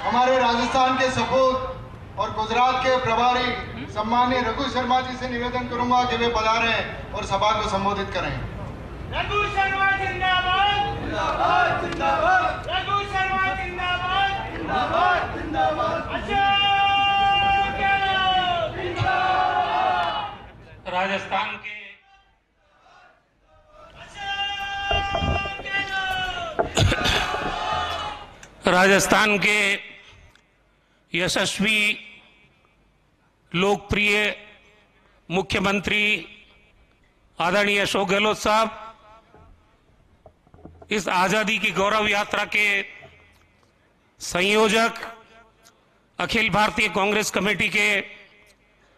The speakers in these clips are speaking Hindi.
हमारे राजस्थान के सपूत और गुजरात के प्रभारी सम्मानीय रघु शर्मा जी से निवेदन करूंगा कि वे पधारें और सभा को संबोधित करें। रघु शर्मा जिंदाबाद जिंदाबाद जिंदाबाद। रघु शर्मा जिंदाबाद जिंदाबाद जिंदाबाद। अशोक गहलोत जिंदाबाद। राजस्थान के यशस्वी लोकप्रिय मुख्यमंत्री आदरणीय अशोक गहलोत साहब इस आजादी की गौरव यात्रा के संयोजक, अखिल भारतीय कांग्रेस कमेटी के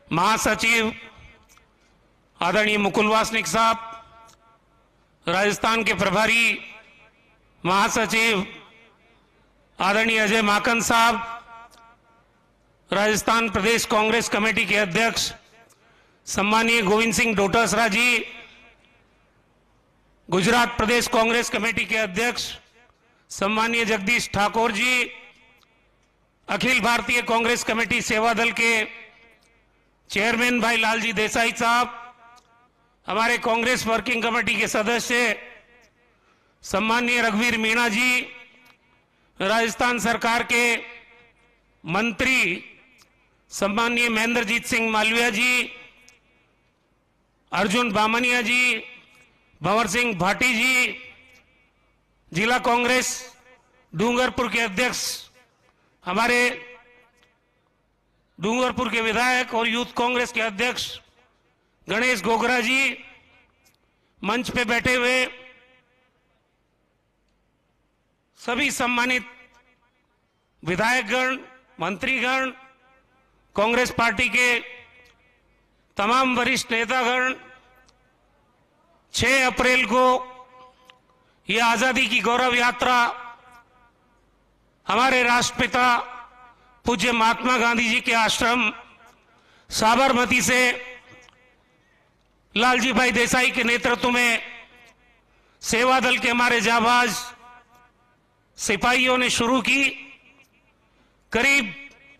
महासचिव आदरणीय मुकुल वासनिक साहब, राजस्थान के प्रभारी महासचिव आदरणीय अजय माकन साहब, राजस्थान प्रदेश कांग्रेस कमेटी के अध्यक्ष सम्मानीय गोविंद सिंह डोटासरा जी, गुजरात प्रदेश कांग्रेस कमेटी के अध्यक्ष सम्मानीय जगदीश ठाकुर जी, अखिल भारतीय कांग्रेस कमेटी सेवा दल के चेयरमैन भाई लालजी देसाई साहब, हमारे कांग्रेस वर्किंग कमेटी के सदस्य सम्मानीय रघुवीर मीणा जी, राजस्थान सरकार के मंत्री सम्मानीय महेंद्रजीत सिंह मालविया जी, अर्जुन बामनिया जी, भंवर सिंह भाटी जी, जिला कांग्रेस डूंगरपुर के अध्यक्ष, हमारे डूंगरपुर के विधायक और यूथ कांग्रेस के अध्यक्ष गणेश गोगरा जी, मंच पे बैठे हुए सभी सम्मानित विधायकगण, मंत्रीगण, कांग्रेस पार्टी के तमाम वरिष्ठ नेतागण, 6 अप्रैल को यह आजादी की गौरव यात्रा हमारे राष्ट्रपिता पूज्य महात्मा गांधी जी के आश्रम साबरमती से लालजी भाई देसाई के नेतृत्व में सेवा दल के हमारे जाबाज सिपाहियों ने शुरू की। करीब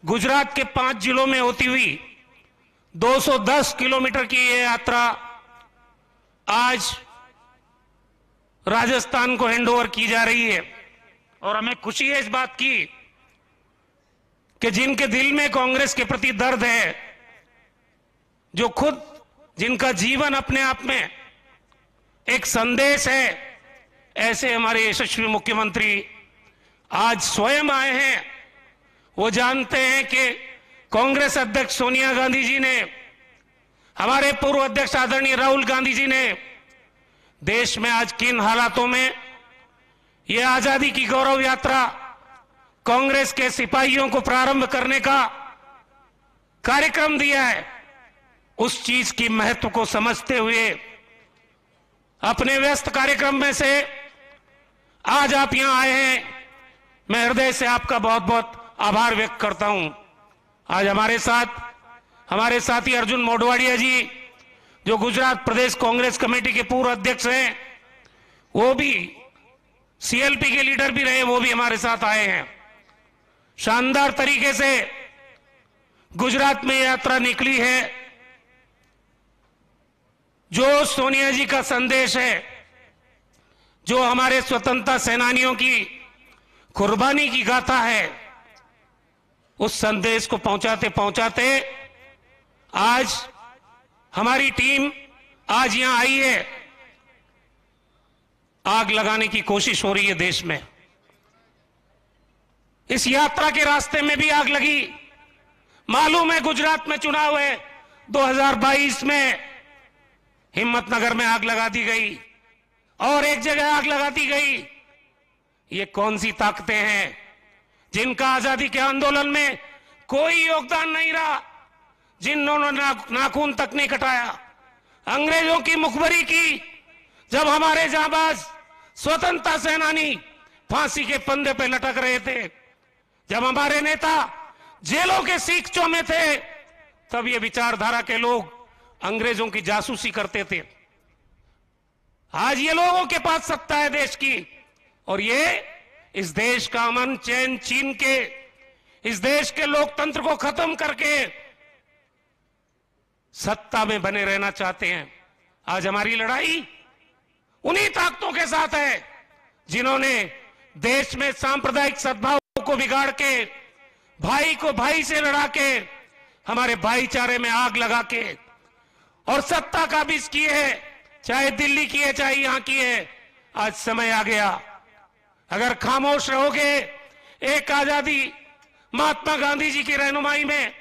गुजरात के 5 जिलों में होती हुई 210 किलोमीटर की यह यात्रा आज राजस्थान को हैंडओवर की जा रही है और हमें खुशी है इस बात की कि जिनके दिल में कांग्रेस के प्रति दर्द है, जो खुद जिनका जीवन अपने आप में एक संदेश है, ऐसे हमारे यशस्वी मुख्यमंत्री आज स्वयं आए हैं। वो जानते हैं कि कांग्रेस अध्यक्ष सोनिया गांधी जी ने, हमारे पूर्व अध्यक्ष आदरणीय राहुल गांधी जी ने देश में आज किन हालातों में यह आजादी की गौरव यात्रा कांग्रेस के सिपाहियों को प्रारंभ करने का कार्यक्रम दिया है, उस चीज की महत्व को समझते हुए अपने व्यस्त कार्यक्रम में से आज आप यहां आए हैं। मैं हृदय से आपका बहुत बहुत आभार व्यक्त करता हूं। आज हमारे साथ हमारे साथी अर्जुन मोढवाडिया जी, जो गुजरात प्रदेश कांग्रेस कमेटी के पूर्व अध्यक्ष हैं, वो भी सीएलपी के लीडर भी रहे, वो भी हमारे साथ आए हैं। शानदार तरीके से गुजरात में यात्रा निकली है। जो सोनिया जी का संदेश है, जो हमारे स्वतंत्रता सेनानियों की कुर्बानी की गाथा है, उस संदेश को पहुंचाते पहुंचाते आज हमारी टीम आज यहां आई है। आग लगाने की कोशिश हो रही है देश में। इस यात्रा के रास्ते में भी आग लगी। मालूम है गुजरात में चुनाव है, 2022 में हिम्मतनगर में आग लगा दी गई और एक जगह आग लगा दी गई। ये कौन सी ताकतें हैं जिनका आजादी के आंदोलन में कोई योगदान नहीं रहा, जिन्होंने नाखून तक नहीं कटाया, अंग्रेजों की मुखबरी की। जब हमारे जाबाज स्वतंत्रता सेनानी फांसी के फंदे पे लटक रहे थे, जब हमारे नेता जेलों के सीखचों में थे, तब ये विचारधारा के लोग अंग्रेजों की जासूसी करते थे। आज ये लोगों के पास सत्ता है देश की, और ये इस देश का अमन चैन छीन के इस देश के लोकतंत्र को खत्म करके सत्ता में बने रहना चाहते हैं। आज हमारी लड़ाई उन्हीं ताकतों के साथ है जिन्होंने देश में सांप्रदायिक सद्भाव को बिगाड़ के, भाई को भाई से लड़ा के, हमारे भाईचारे में आग लगा के और सत्ता काबिज की है, चाहे दिल्ली की है चाहे यहां की है। आज समय आ गया, अगर खामोश रहोगे, एक आजादी महात्मा गांधी जी की रहनुमाई में,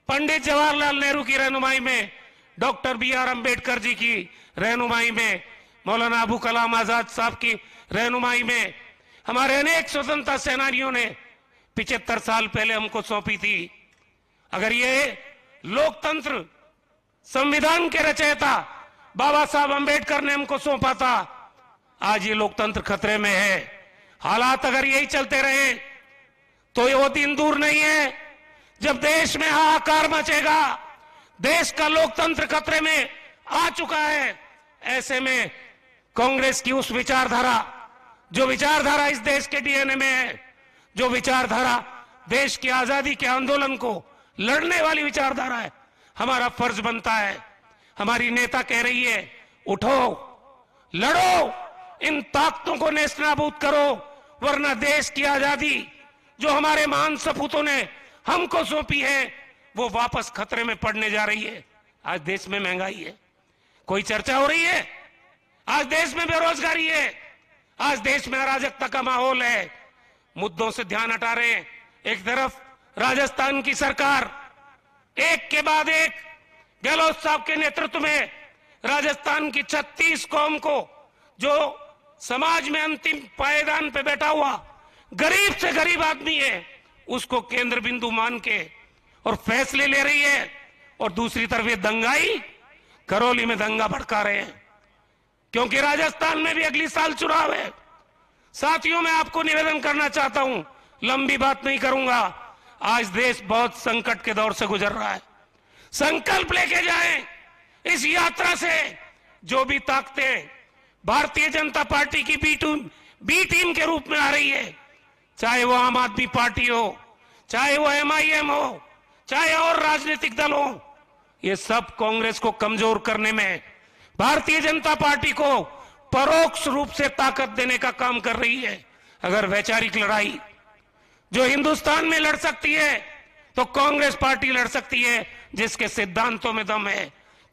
पंडित जवाहरलाल नेहरू की रहनुमाई में, डॉक्टर B.R. अंबेडकर जी की रहनुमाई में, मौलाना अबू कलाम आजाद साहब की रहनुमाई में, हमारे अनेक स्वतंत्रता सेनानियों ने 75 साल पहले हमको सौंपी थी। अगर ये लोकतंत्र संविधान के रचयिता बाबा साहब अंबेडकर ने हमको सौंपा था, आज ये लोकतंत्र खतरे में है। हालात अगर यही चलते रहे तो ये वो दिन दूर नहीं है जब देश में हाहाकार मचेगा। देश का लोकतंत्र खतरे में आ चुका है। ऐसे में कांग्रेस की उस विचारधारा, जो विचारधारा इस देश के डीएनए में है, जो विचारधारा देश की आजादी के आंदोलन को लड़ने वाली विचारधारा है, हमारा फर्ज बनता है, हमारी नेता कह रही है, उठो, लड़ो, इन ताकतों को नेस्तनाबूद करो, वरना देश की आजादी जो हमारे महान सपूतों ने हमको सौंपी है वो वापस खतरे में पड़ने जा रही है। आज देश में महंगाई है, कोई चर्चा हो रही है? आज देश में बेरोजगारी है, आज देश में अराजकता का माहौल है। मुद्दों से ध्यान हटा रहे हैं। एक तरफ राजस्थान की सरकार एक के बाद एक गहलोत साहब के नेतृत्व में राजस्थान की 36 कौम को, जो समाज में अंतिम पायदान पे बैठा हुआ गरीब से गरीब आदमी है, उसको केंद्र बिंदु मान के और फैसले ले रही है, और दूसरी तरफ ये दंगाई करौली में दंगा भड़का रहे हैं, क्योंकि राजस्थान में भी अगली साल चुनाव है। साथियों, मैं आपको निवेदन करना चाहता हूं, लंबी बात नहीं करूंगा। आज देश बहुत संकट के दौर से गुजर रहा है। संकल्प लेके जाएं इस यात्रा से। जो भी ताकतें भारतीय जनता पार्टी की बी टीम के रूप में आ रही है, चाहे वो आम आदमी पार्टी हो, चाहे वो MIM हो, चाहे और राजनीतिक दल हो, ये सब कांग्रेस को कमजोर करने में, भारतीय जनता पार्टी को परोक्ष रूप से ताकत देने का काम कर रही है। अगर वैचारिक लड़ाई जो हिंदुस्तान में लड़ सकती है तो कांग्रेस पार्टी लड़ सकती है, जिसके सिद्धांतों में दम है,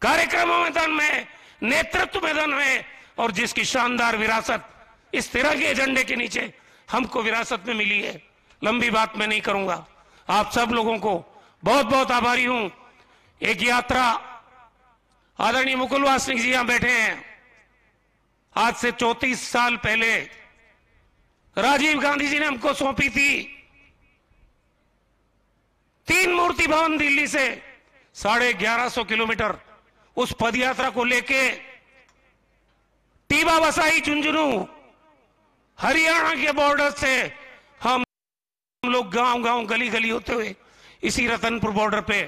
कार्यक्रमों में दम है, नेतृत्व में दम है, और जिसकी शानदार विरासत इस तिरंगे एजेंडे के नीचे हमको विरासत में मिली है। लंबी बात मैं नहीं करूंगा। आप सब लोगों को बहुत बहुत आभारी हूं। एक यात्रा आदरणीय मुकुल वासनिक जी यहां बैठे हैं। आज से 34 साल पहले राजीव गांधी जी ने हमको सौंपी थी। 3 मूर्ति भवन दिल्ली से 1150 किलोमीटर उस पदयात्रा को लेके टीबा वसाई झुंझुनू हरियाणा के बॉर्डर से हम लोग गांव गांव गली गली होते हुए इसी रतनपुर बॉर्डर पे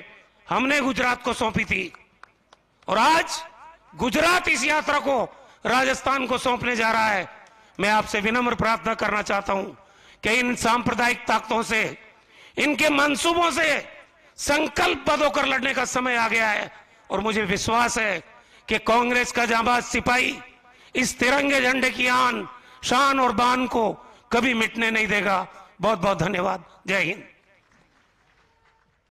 हमने गुजरात को सौंपी थी, और आज गुजरात इस यात्रा को राजस्थान को सौंपने जा रहा है। मैं आपसे विनम्र प्रार्थना करना चाहता हूं कि इन सांप्रदायिक ताकतों से, इनके मंसूबों से संकल्पबद्ध होकर लड़ने का समय आ गया है। और मुझे विश्वास है कि कांग्रेस का जांबाज सिपाही इस तिरंगे झंडे की आन, शान और बान को कभी मिटने नहीं देगा। बहुत बहुत धन्यवाद। जय हिंद।